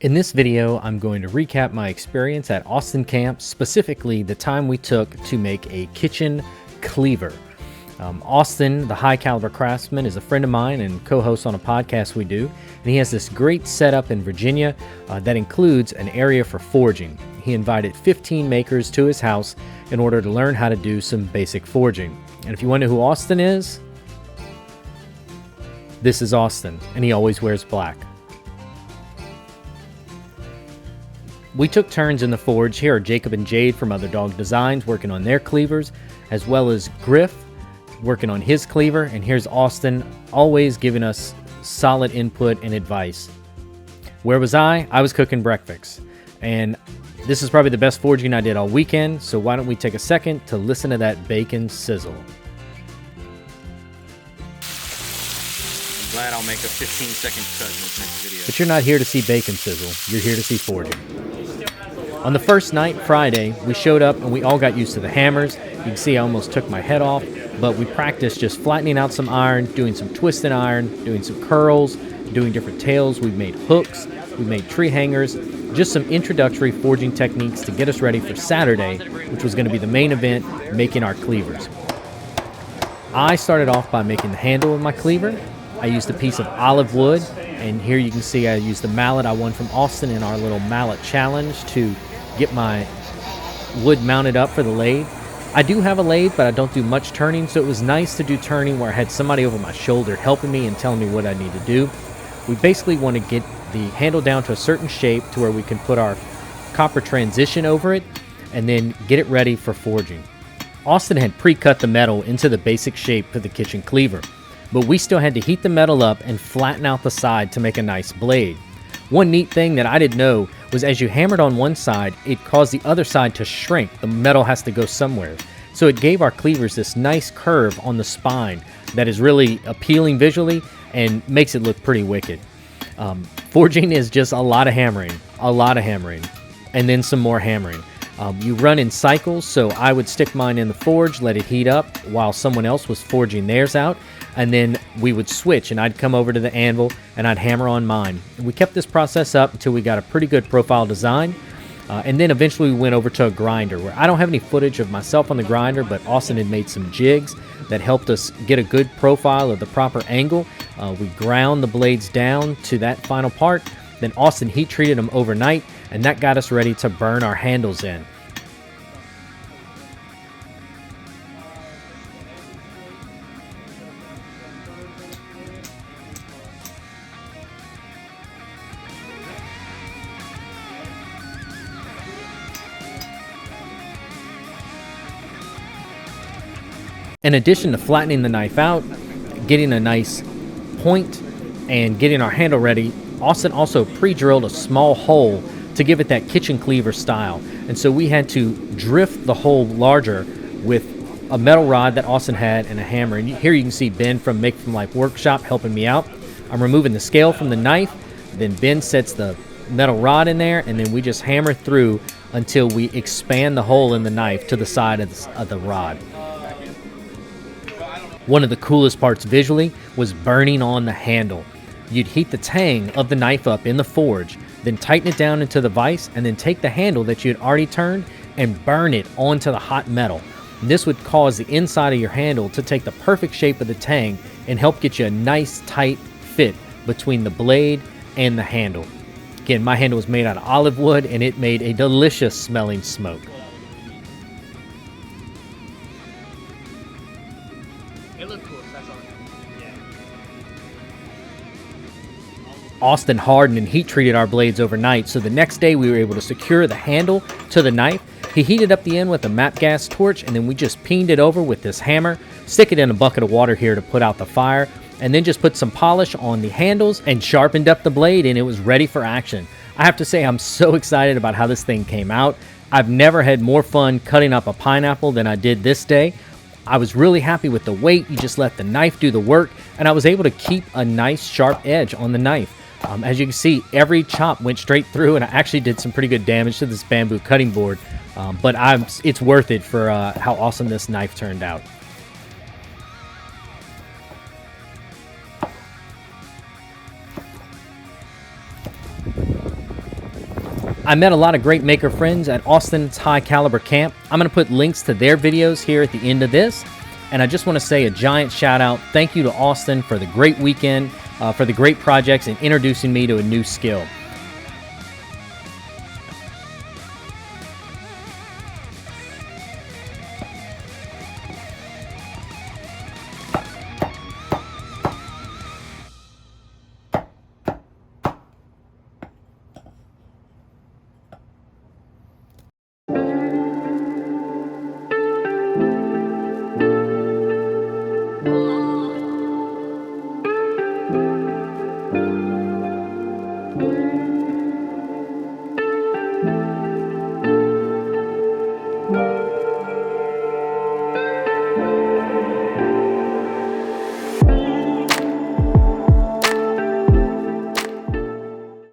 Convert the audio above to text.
In this video, I'm going to recap my experience at Austin Camp, specifically the time we took to make a kitchen cleaver. Austin, the high caliber craftsman, is a friend of mine and co-host on a podcast we do, and he has this great setup in Virginia that includes an area for forging. He invited 15 makers to his house in order to learn how to do some basic forging. And if you wonder who Austin is, this is Austin, and he always wears black. We took turns in the forge. Here are Jacob and Jade from Other Dog Designs working on their cleavers, as well as Griff working on his cleaver, and here's Austin always giving us solid input and advice. Where was I? I was cooking breakfast, and this is probably the best forging I did all weekend, so why don't we take a second to listen to that bacon sizzle. I'm glad I'll make a 15-second cut in this next video. But you're not here to see bacon sizzle, you're here to see forging. On the first night, Friday, we showed up and we all got used to the hammers. You can see I almost took my head off, but we practiced just flattening out some iron, doing some twisted iron, doing some curls, doing different tails. We made hooks, we made tree hangers, just some introductory forging techniques to get us ready for Saturday, which was going to be the main event, making our cleavers. I started off by making the handle of my cleaver. I used a piece of olive wood, and here you can see I used the mallet I won from Austin in our little mallet challenge to get my wood mounted up for the lathe. I do have a lathe, but I don't do much turning, so it was nice to do turning where I had somebody over my shoulder helping me and telling me what I need to do. We basically want to get the handle down to a certain shape to where we can put our copper transition over it and then get it ready for forging. Austin had pre-cut the metal into the basic shape for the kitchen cleaver, but we still had to heat the metal up and flatten out the side to make a nice blade. One neat thing that I didn't know was as you hammered on one side, it caused the other side to shrink. The metal has to go somewhere. So it gave our cleavers this nice curve on the spine that is really appealing visually and makes it look pretty wicked. Forging is just a lot of hammering, and then some more hammering. You run in cycles, so I would stick mine in the forge, let it heat up while someone else was forging theirs out, and then we would switch, and I'd come over to the anvil, and I'd hammer on mine. And we kept this process up until we got a pretty good profile design, and then eventually we went over to a grinder, where I don't have any footage of myself on the grinder, but Austin had made some jigs that helped us get a good profile of the proper angle. We ground the blades down to that final part, then Austin heat treated them overnight, and that got us ready to burn our handles in. In addition to flattening the knife out, getting a nice point, and getting our handle ready, Austin also pre-drilled a small hole to give it that kitchen cleaver style. And so we had to drift the hole larger with a metal rod that Austin had and a hammer. And here you can see Ben from Make From Life Workshop helping me out. I'm removing the scale from the knife, then Ben sets the metal rod in there, and then we just hammer through until we expand the hole in the knife to the side of the rod. One of the coolest parts visually was burning on the handle. You'd heat the tang of the knife up in the forge, then tighten it down into the vise, and then take the handle that you had already turned and burn it onto the hot metal. This would cause the inside of your handle to take the perfect shape of the tang and help get you a nice tight fit between the blade and the handle. Again, my handle was made out of olive wood, and it made a delicious smelling smoke. Austin hardened and heat treated our blades overnight, so the next day we were able to secure the handle to the knife. He heated up the end with a MAP gas torch, and then we just peened it over with this hammer, stick it in a bucket of water here to put out the fire, and then just put some polish on the handles and sharpened up the blade, and it was ready for action. I have to say I'm so excited about how this thing came out. I've never had more fun cutting up a pineapple than I did this day. I was really happy with the weight. You just let the knife do the work, and I was able to keep a nice sharp edge on the knife. As you can see, every chop went straight through, and I actually did some pretty good damage to this bamboo cutting board, but it's worth it for how awesome this knife turned out. I met a lot of great maker friends at Austin's High Caliber Camp. I'm going to put links to their videos here at the end of this. And I just want to say a giant shout out. Thank you to Austin for the great weekend, for the great projects, and introducing me to a new skill.